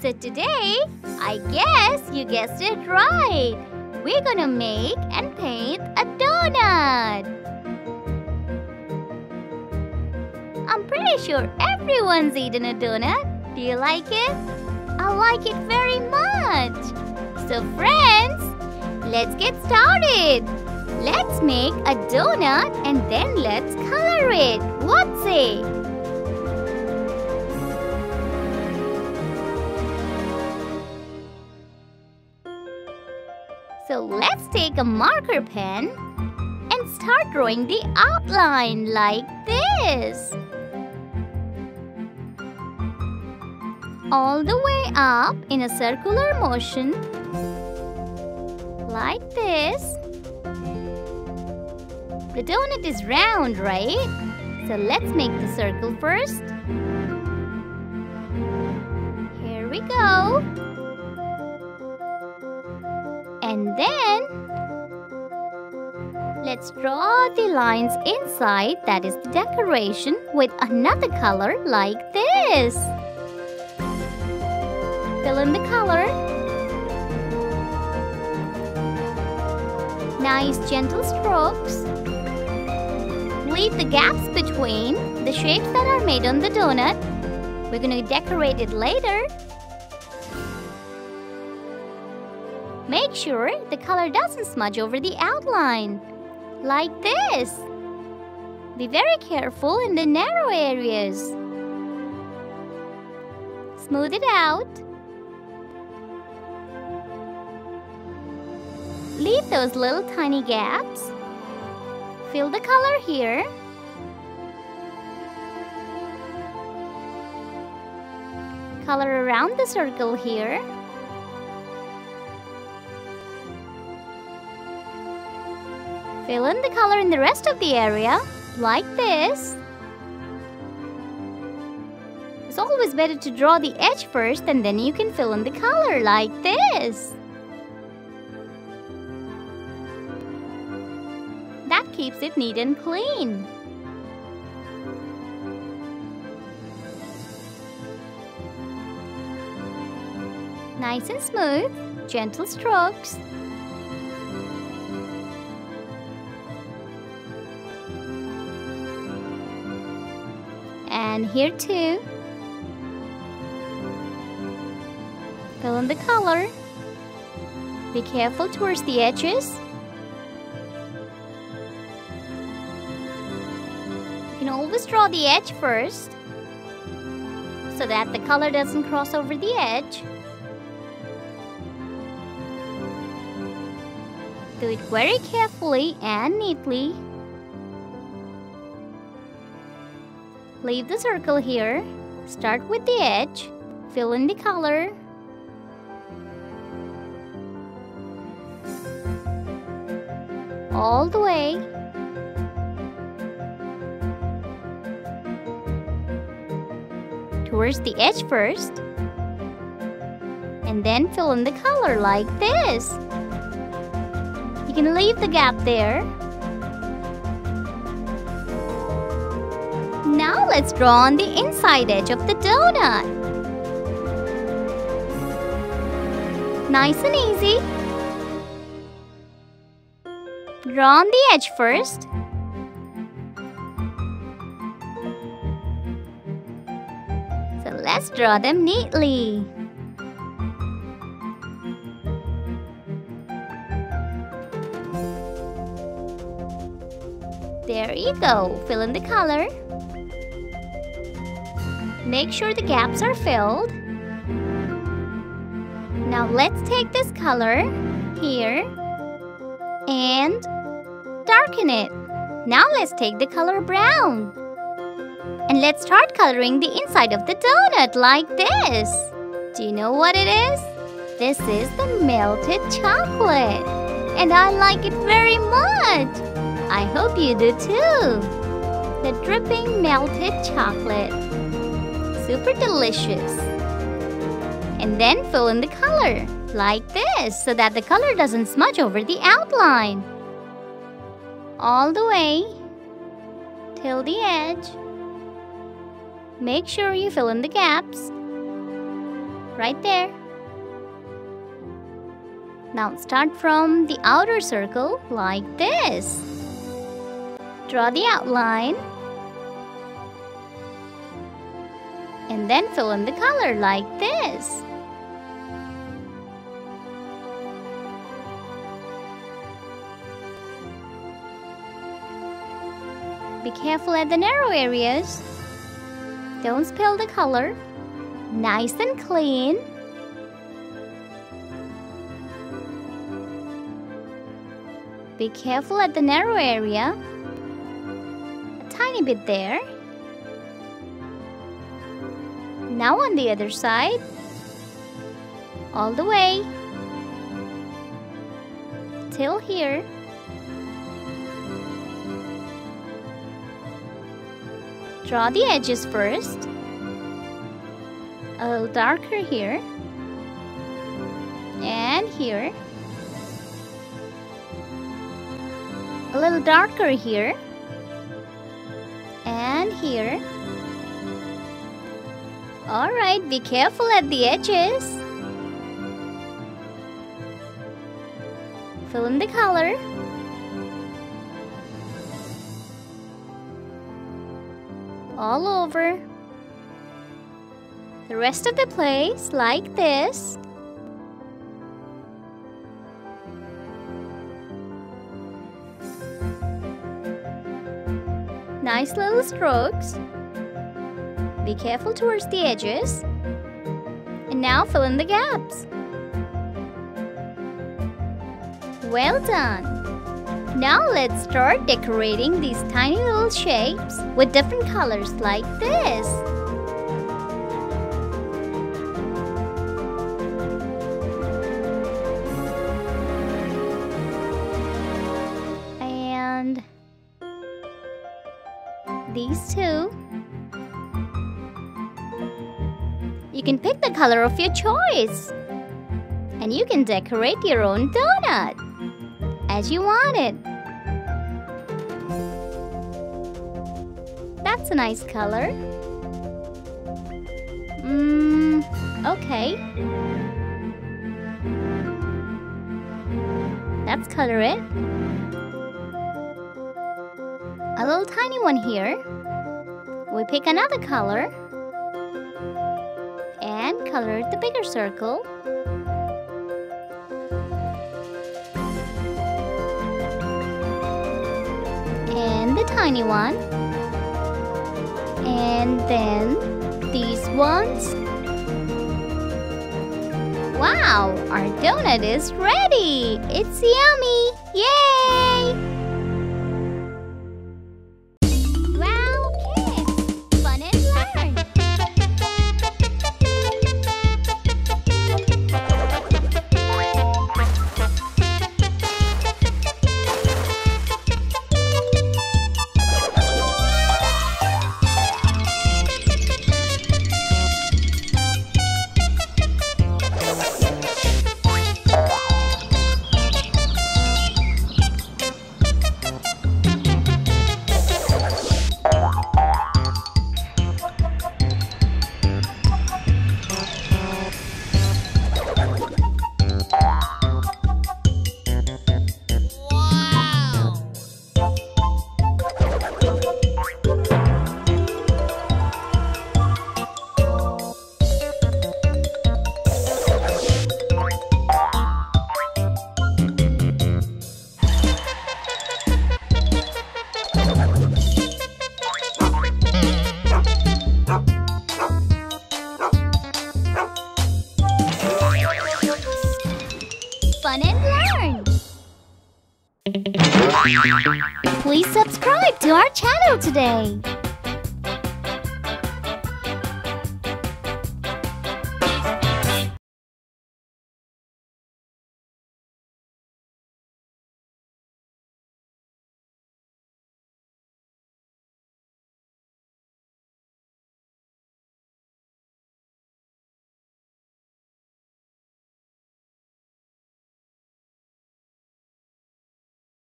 So today, I guess you guessed it right. We're gonna make and paint a donut. I'm pretty sure everyone's eaten a donut. Do you like it? I like it very much. So friends, let's get started. Let's make a donut and then let's color it. What's it? So let's take a marker pen and start drawing the outline like this. All the way up in a circular motion like this. The donut is round, right? So let's make the circle first. Here we go. And then let's draw the lines inside, that is the decoration, with another color like this. Fill in the color. Nice gentle strokes. Leave the gaps between the shapes that are made on the donut. We're going to decorate it later. Make sure the color doesn't smudge over the outline, like this. Be very careful in the narrow areas. Smooth it out. Leave those little tiny gaps. Fill the color here. Color around the circle here. Fill in the color in the rest of the area, like this. It's always better to draw the edge first and then you can fill in the color, like this. That keeps it neat and clean. Nice and smooth, gentle strokes. And here too. Fill in the color. Be careful towards the edges. You can always draw the edge first so that the color doesn't cross over the edge. Do it very carefully and neatly. Leave the circle here. Start with the edge. Fill in the color. All the way. Towards the edge first. And then fill in the color like this. You can leave the gap there. Now let's draw on the inside edge of the donut. Nice and easy. Draw on the edge first. So let's draw them neatly. There you go. Fill in the color. Make sure the gaps are filled. Now let's take this color here and darken it. Now let's take the color brown. And let's start coloring the inside of the donut like this. Do you know what it is? This is the melted chocolate. And I like it very much. I hope you do too. The dripping melted chocolate. Super delicious. And then fill in the color like this so that the color doesn't smudge over the outline. All the way till the edge. Make sure you fill in the gaps. right there. Now start from the outer circle like this. Draw the outline. And then fill in the color like this. Be careful at the narrow areas. Don't spill the color. Nice and clean. Be careful at the narrow area. A tiny bit there. Now on the other side. All the way. Till here. Draw the edges first. A little darker here. And here. A little darker here. And here. Alright, be careful at the edges. Fill in the color. All over. The rest of the place like this. Nice little strokes. Be careful towards the edges. And now fill in the gaps. Well done! Now let's start decorating these tiny little shapes with different colors like this. And these two. You can pick the color of your choice. And you can decorate your own donut as you want it. That's a nice color. Okay. Let's color it. A little tiny one here. We pick another color and color the bigger circle. And the tiny one. And then these ones. Wow, our donut is ready! It's yummy! Yay! Wowkidz! Fun and learn! Fun and learn! Please subscribe to our channel today.